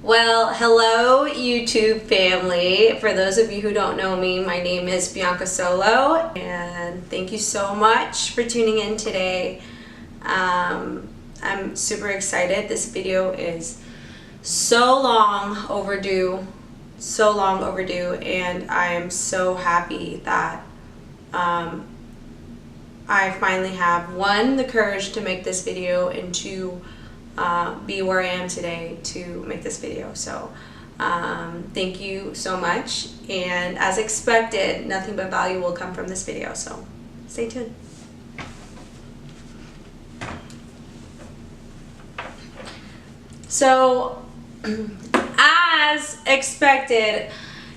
Well, hello YouTube family. For those of you who don't know me, my name is Bianca Solo, and thank you so much for tuning in today. I'm super excited. This video is so long overdue, and I'm so happy that I finally have, one, the courage to make this video, and two, be where I am today to make this video. So thank you so much, and as expected, nothing but value will come from this video, so stay tuned. So as expected,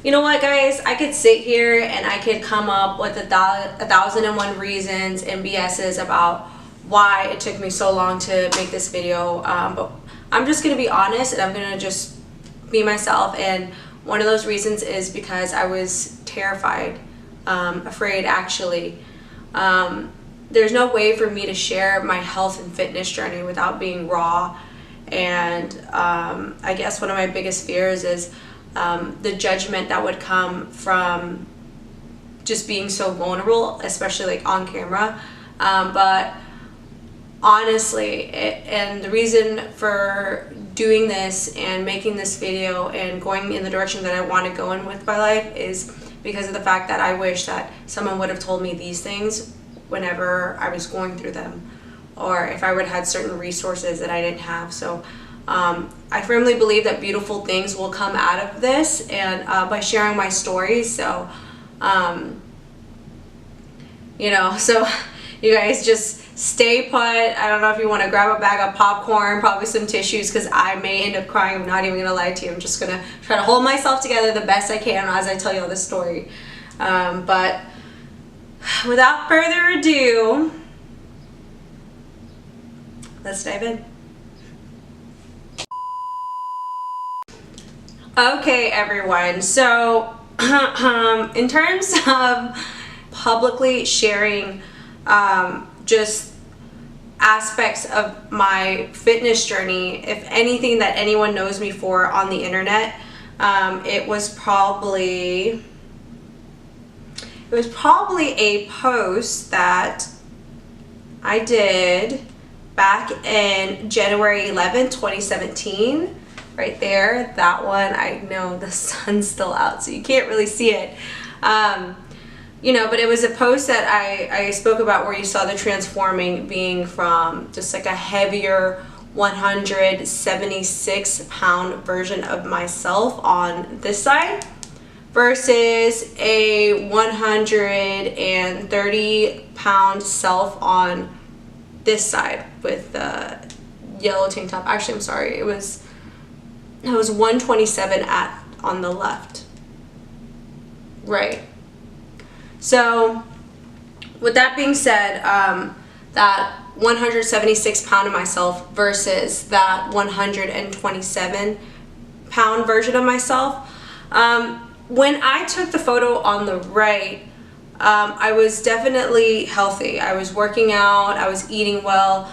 you know what, guys, I could sit here and I could come up with 1,001 reasons and BS's about why it took me so long to make this video, but I'm just gonna be honest and I'm gonna just be myself. And one of those reasons is because I was terrified, afraid actually. There's no way for me to share my health and fitness journey without being raw, and I guess one of my biggest fears is the judgment that would come from just being so vulnerable, especially like on camera. But honestly, and the reason for doing this and making this video and going in the direction that I want to go in with my life is because of the fact that I wish that someone would have told me these things whenever I was going through them, or if I would have had certain resources that I didn't have. So I firmly believe that beautiful things will come out of this, and by sharing my stories. So you know, so you guys just stay put. I don't know if you want to grab a bag of popcorn, probably some tissues, because I may end up crying. I'm not even gonna lie to you. I'm just gonna try to hold myself together the best I can as I tell you all this story. But without further ado, let's dive in. Okay, everyone, so in terms of publicly sharing just aspects of my fitness journey, if anything that anyone knows me for on the internet, it was probably a post that I did back in January 11th, 2017. Right there, that one. I know the sun's still out, so you can't really see it. You know, but it was a post that I spoke about where you saw the transforming, being from just like a heavier 176-pound version of myself on this side versus a 130-pound self on this side with the yellow tank top. Actually, I'm sorry, it was 127 on the left. Right. So with that being said, that 176-pound of myself versus that 127-pound version of myself, when I took the photo on the right, I was definitely healthy. I was working out, I was eating well,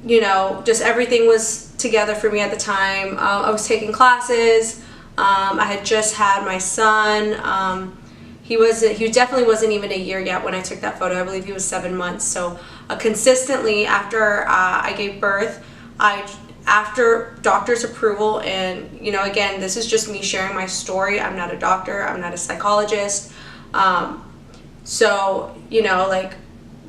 you know, just everything was together for me at the time. I was taking classes. I had just had my son. He definitely wasn't even a year yet when I took that photo. I believe he was 7 months. So consistently after I gave birth, after doctor's approval, and you know, again, this is just me sharing my story. I'm not a doctor. I'm not a psychologist. So you know, like,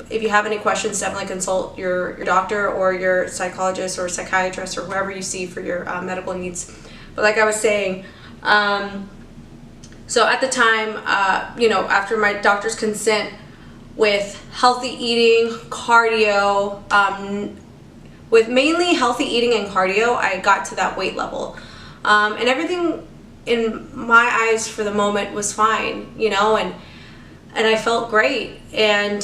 if you have any questions, definitely consult your doctor or your psychologist or psychiatrist or whoever you see for your medical needs. But like I was saying, so at the time, you know, after my doctor's consent, with healthy eating, cardio, with mainly healthy eating and cardio, I got to that weight level. And everything in my eyes for the moment was fine, you know, and I felt great. And,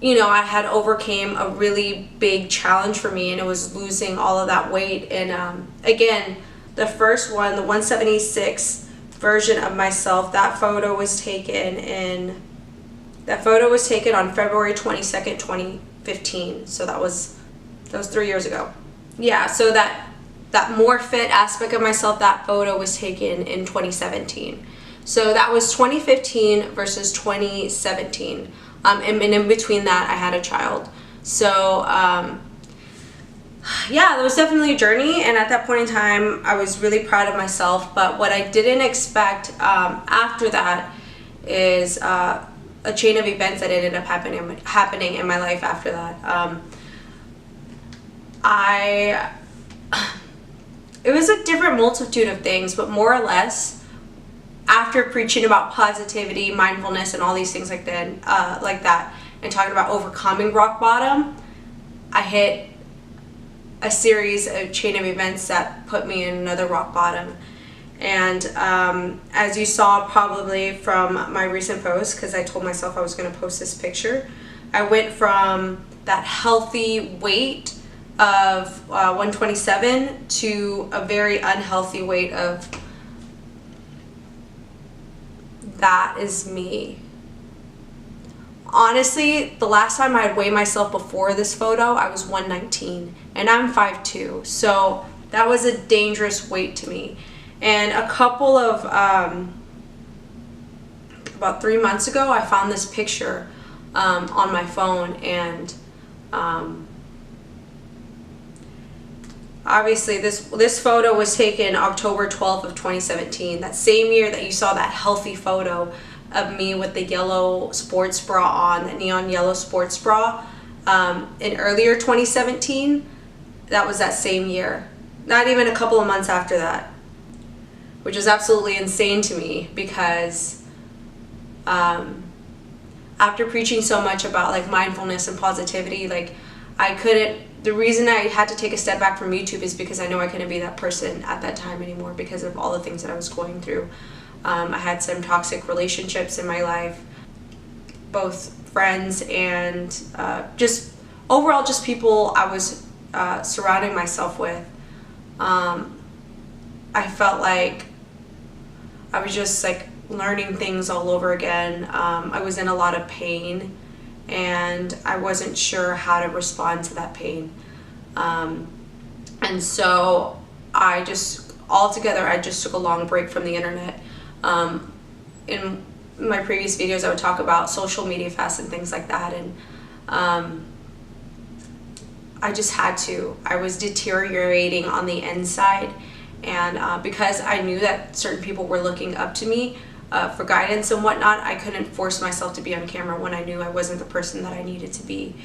you know, I had overcame a really big challenge for me, and it was losing all of that weight. And again, the first one, the 176 version of myself, that photo was taken on February 22nd, 2015. So that was 3 years ago. Yeah, so that that more fit aspect of myself, that photo was taken in 2017. So that was 2015 versus 2017. And in between that, I had a child. So yeah, there was definitely a journey, and at that point in time, I was really proud of myself. But what I didn't expect after that is a chain of events that ended up happening in my life after that. It was a different multitude of things, but more or less, after preaching about positivity, mindfulness, and all these things like that, and talking about overcoming rock bottom, I hit a series of chain of events that put me in another rock bottom. And as you saw probably from my recent post, because I told myself I was going to post this picture, I went from that healthy weight of 127 to a very unhealthy weight of, that is me. Honestly, the last time I'd weighed myself before this photo, I was 119, and I'm 5'2", so that was a dangerous weight to me. And a couple of, about 3 months ago, I found this picture on my phone, and obviously this photo was taken October 12th of 2017, that same year that you saw that healthy photo of me with the yellow sports bra on, that neon yellow sports bra. In earlier 2017, that was that same year. Not even a couple of months after that, which is absolutely insane to me, because after preaching so much about like mindfulness and positivity, like the reason I had to take a step back from YouTube is because I know I couldn't be that person at that time anymore because of all the things that I was going through. I had some toxic relationships in my life, both friends and just overall just people I was surrounding myself with. I felt like I was just like learning things all over again. I was in a lot of pain, and I wasn't sure how to respond to that pain. And so I just took a long break from the internet. In my previous videos, I would talk about social media fasts and things like that, and I just had to. I was deteriorating on the inside, and because I knew that certain people were looking up to me for guidance and whatnot, I couldn't force myself to be on camera when I knew I wasn't the person that I needed to be.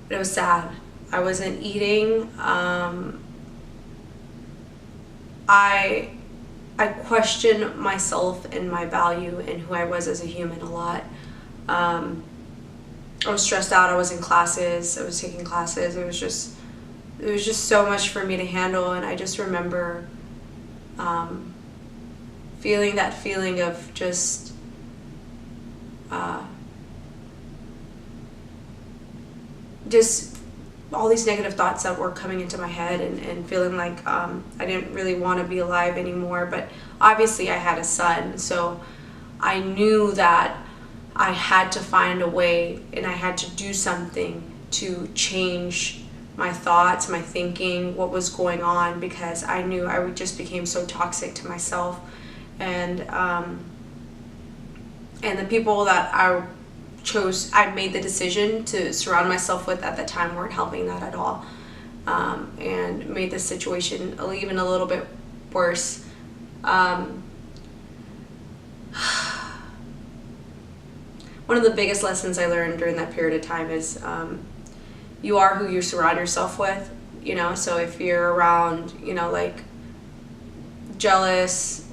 It was sad. I wasn't eating. I questioned myself and my value and who I was as a human a lot. I was stressed out. I was in classes. I was taking classes. It was just so much for me to handle, and I just remember feeling that feeling of just all these negative thoughts that were coming into my head, and feeling like I didn't really want to be alive anymore. But obviously I had a son, so I knew that I had to find a way, and I had to do something to change my thoughts, my thinking, what was going on, because I knew I just became so toxic to myself. And the people that I made the decision to surround myself with at the time weren't helping that at all, and made the situation even a little bit worse. One of the biggest lessons I learned during that period of time is you are who you surround yourself with, you know. So if you're around, you know, like jealous,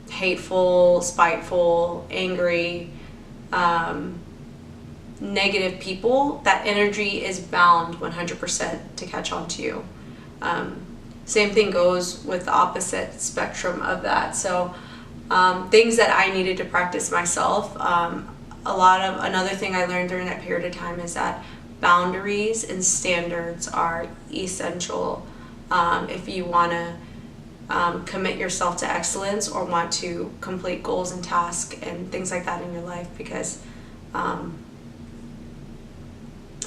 hateful, spiteful, angry, negative people, that energy is bound 100% to catch on to you. Same thing goes with the opposite spectrum of that. So things that I needed to practice myself. Another thing I learned during that period of time is that boundaries and standards are essential if you want to commit yourself to excellence or want to complete goals and tasks and things like that in your life. Because I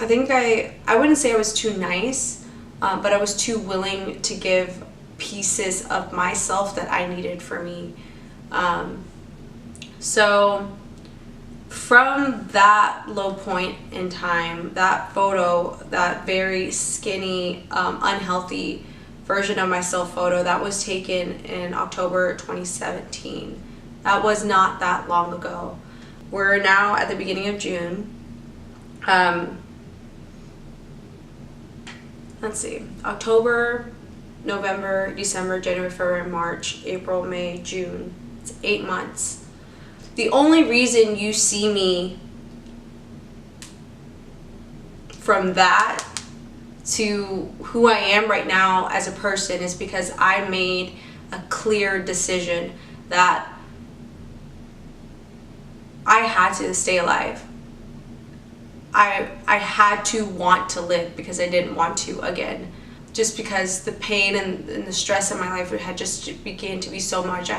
think I wouldn't say I was too nice, but I was too willing to give pieces of myself that I needed for me. So from that low point in time, that photo, that very skinny, unhealthy version of myself photo, that was taken in October 2017. That was not that long ago. We're now at the beginning of June. Let's see, October, November, December, January, February, March, April, May, June. It's 8 months. The only reason you see me from that to who I am right now as a person is because I made a clear decision that I had to stay alive. I had to want to live because I didn't want to again. Just because the pain and the stress in my life had just began to be so much.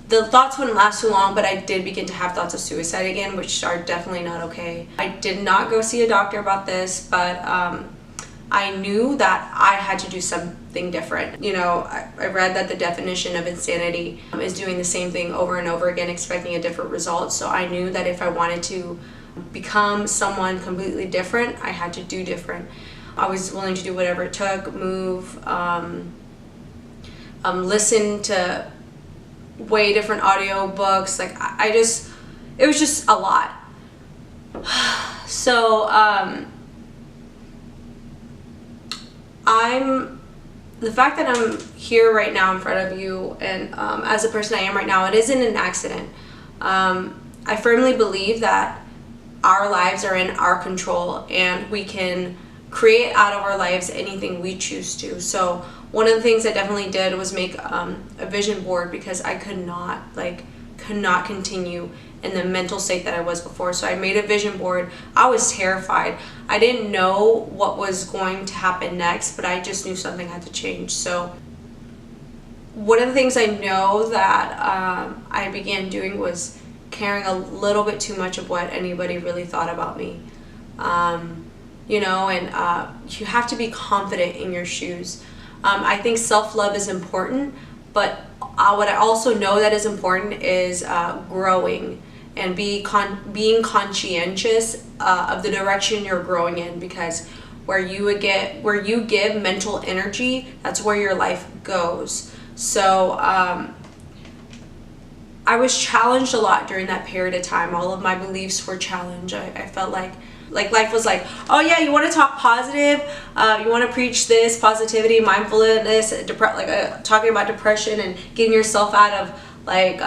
The thoughts wouldn't last too long, but I did begin to have thoughts of suicide again, which are definitely not okay. I did not go see a doctor about this, but I knew that I had to do something different. You know, I read that the definition of insanity is doing the same thing over and over again, expecting a different result. So I knew that if I wanted to become someone completely different, I had to do different. I was willing to do whatever it took, move, listen to way different audio books. Like it was just a lot. So the fact that I'm here right now in front of you and as a person I am right now, it isn't an accident. I firmly believe that our lives are in our control and we can create out of our lives anything we choose to. So one of the things I definitely did was make a vision board because I could not continue in the mental state that I was before. So I made a vision board. I was terrified. I didn't know what was going to happen next, but I just knew something had to change. So one of the things I know that I began doing was caring a little bit too much of what anybody really thought about me. You know, and you have to be confident in your shoes. I think self-love is important, but what I also know that is important is growing and being conscientious of the direction you're growing in, because where you give mental energy, that's where your life goes. So I was challenged a lot during that period of time. All of my beliefs were challenged. I felt like life was like, oh yeah, you want to talk positive, you want to preach this positivity, mindfulness, talking about depression and getting yourself out of like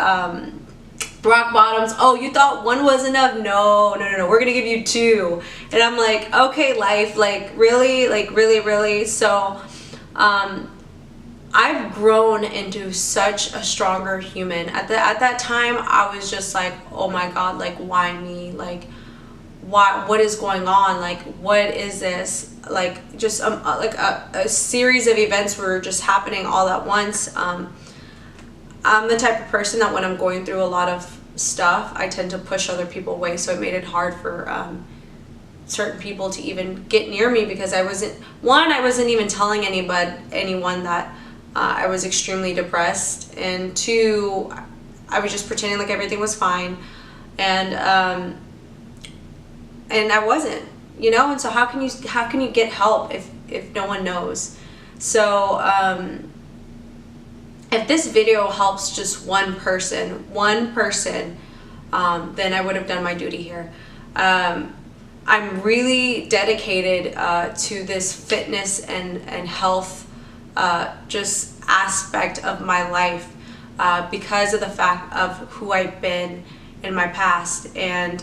rock bottoms. Oh, you thought one was enough? No, we're gonna give you 2. And I'm like, okay, life, really. So I've grown into such a stronger human. At that time, I was just like, oh my God, like, why me? Like, what is going on? Like, what is this? Like, just a series of events were just happening all at once. I'm the type of person that when I'm going through a lot of stuff, I tend to push other people away. So it made it hard for certain people to even get near me because I wasn't even telling anyone that I was extremely depressed, and 2, I was just pretending like everything was fine, and I wasn't, you know. And so how can you get help if no one knows? So if this video helps just one person, then I would have done my duty here. I'm really dedicated to this fitness and health just aspect of my life because of the fact of who I've been in my past and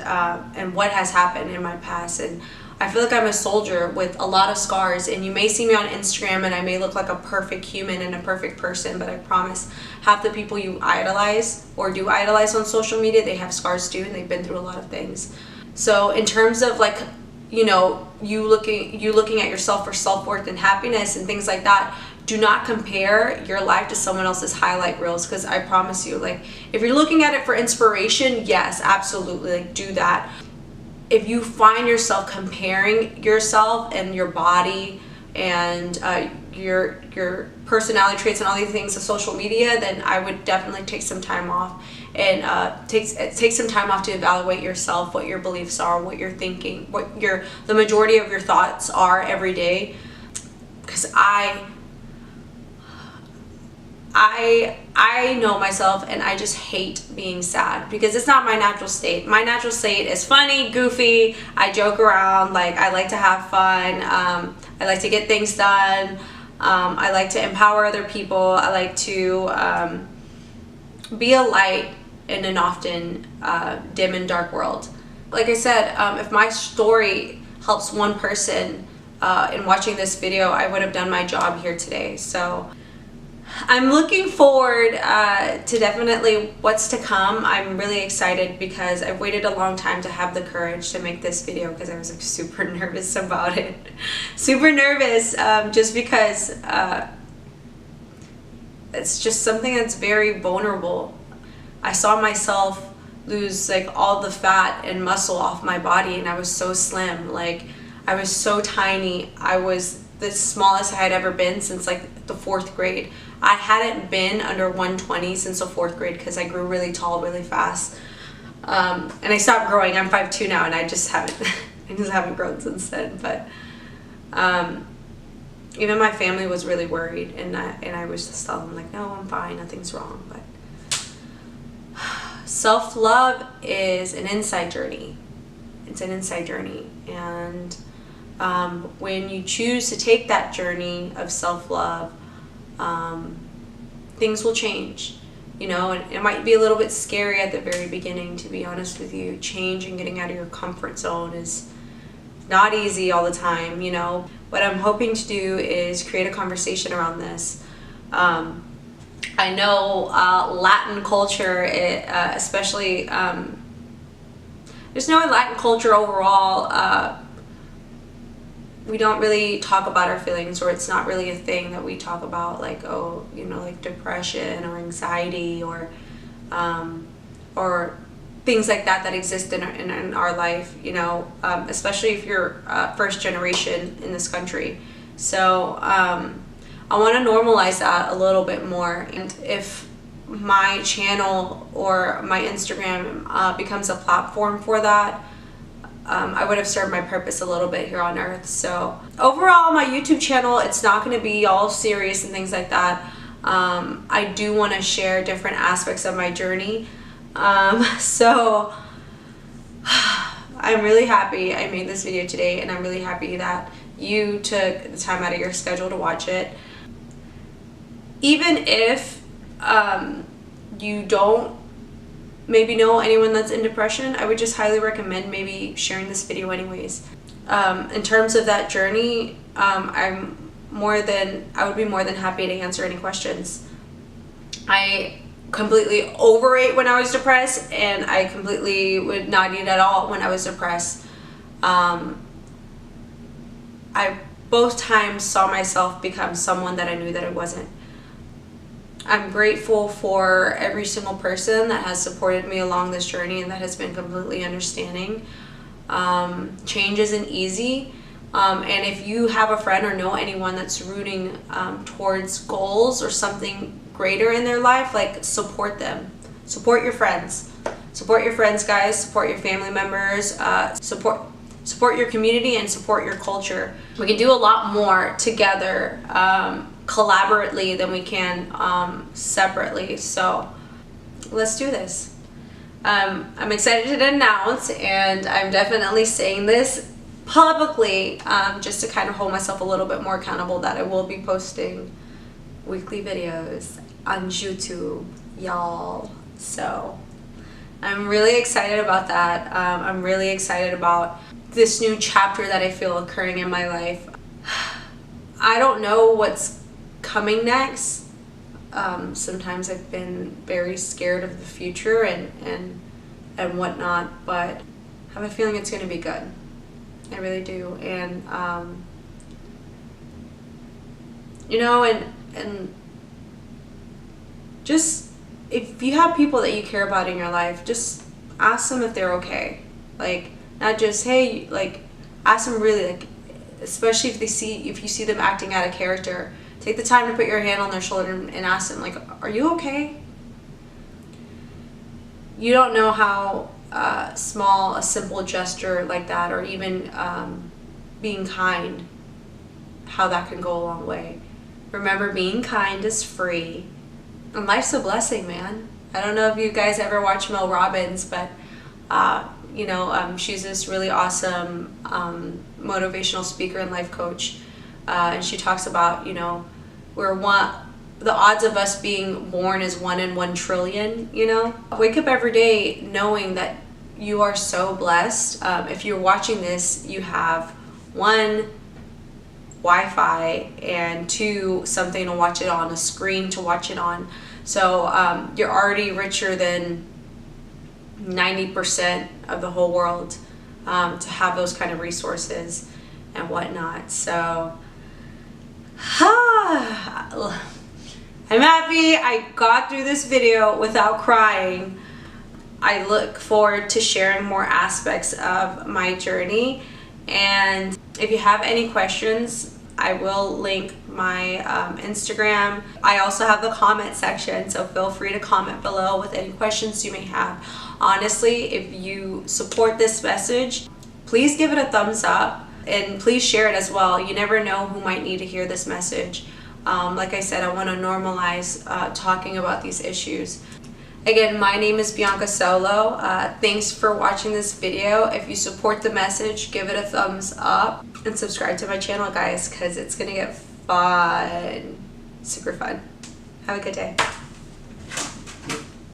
what has happened in my past. And I feel like I'm a soldier with a lot of scars, and you may see me on Instagram and I may look like a perfect human and a perfect person, but I promise half the people you idolize or do idolize on social media, they have scars too, and they've been through a lot of things. So in terms of like, you know, you looking at yourself for self-worth and happiness and things like that, do not compare your life to someone else's highlight reels, because I promise you, like, if you're looking at it for inspiration, yes, absolutely, like, do that. If you find yourself comparing yourself and your body and your personality traits and all these things of social media, then I would definitely take some time off and take some time off to evaluate yourself, what your beliefs are, what you're thinking, what the majority of your thoughts are every day. Because I know myself, and I just hate being sad because it's not my natural state. My natural state is funny, goofy. I joke around, like I like to have fun. I like to get things done. I like to empower other people. I like to be a light in an often dim and dark world. Like I said, if my story helps one person in watching this video, I would have done my job here today. So I'm looking forward to definitely what's to come. I'm really excited because I've waited a long time to have the courage to make this video because I was like super nervous about it. Super nervous just because it's just something that's very vulnerable. I saw myself lose like all the fat and muscle off my body, and I was so slim. Like I was so tiny. I was the smallest I had ever been since like the 4th grade. I hadn't been under 120 since the 4th grade because I grew really tall really fast. And I stopped growing. I'm 5'2" now, and I just haven't grown since then. But even my family was really worried, and I was just telling them like, no, I'm fine, nothing's wrong. But self-love is an inside journey. It's an inside journey, and when you choose to take that journey of self-love, things will change, you know, and it might be a little bit scary at the very beginning, to be honest with you. Change and getting out of your comfort zone is not easy all the time, you know. What I'm hoping to do is create a conversation around this. I know Latin culture, especially, just knowing Latin culture overall, we don't really talk about our feelings, or it's not really a thing that we talk about, like, oh, you know, like depression or anxiety or things like that exist in our life, you know, especially if you're first generation in this country. So I want to normalize that a little bit more. And if my channel or my Instagram becomes a platform for that, I would have served my purpose a little bit here on earth. So overall, my YouTube channel, it's not going to be all serious and things like that. I do want to share different aspects of my journey. So I'm really happy I made this video today, and I'm really happy that you took the time out of your schedule to watch it. Even if you don't maybe know anyone that's in depression, I would just highly recommend maybe sharing this video anyways. In terms of that journey, I would be more than happy to answer any questions. I completely overate when I was depressed, and I completely would not eat at all when I was depressed. I both times saw myself become someone that I knew that I wasn't. I'm grateful for every single person that has supported me along this journey and that has been completely understanding. Change isn't easy, and if you have a friend or know anyone that's rooting towards goals or something greater in their life, like, support them. Support your friends. Support your friends, guys. Support your family members. Support your community and support your culture. We can do a lot more together, collaboratively, than we can separately. So let's do this. I'm excited to announce, and I'm definitely saying this publicly just to kind of hold myself a little bit more accountable, that I will be posting weekly videos on YouTube, y'all. So I'm really excited about that. I'm really excited about this new chapter that I feel occurring in my life. I don't know what's coming next. Sometimes I've been very scared of the future and whatnot, but I have a feeling it's going to be good. I really do. And you know, and just, if you have people that you care about in your life, just ask them if they're okay. Like, not just, hey, like, ask them really, like, especially if you see them acting out of character, take the time to put your hand on their shoulder and ask them, like, are you okay? You don't know how small a simple gesture like that, or even being kind, how that can go a long way. Remember, being kind is free, and life's a blessing, man. I don't know if you guys ever watch Mel Robbins, but she's this really awesome motivational speaker and life coach, and she talks about, the odds of us being born is 1 in 1 trillion. Wake up every day knowing that you are so blessed. If you're watching this, you have 1, Wi-Fi, and 2, something to watch it on, a screen to watch it on. So you're already richer than 90% of the whole world to have those kind of resources and whatnot. So I'm happy I got through this video without crying. I look forward to sharing more aspects of my journey, and if you have any questions, I will link my Instagram. I also have the comment section, so feel free to comment below with any questions you may have. Honestly, if you support this message, please give it a thumbs up, and please share it as well. You never know who might need to hear this message. Like I said, I want to normalize talking about these issues. Again, my name is Bianca Solo. Thanks for watching this video. If you support the message, give it a thumbs up and subscribe to my channel, guys, because it's gonna get fun. Super fun. Have a good day.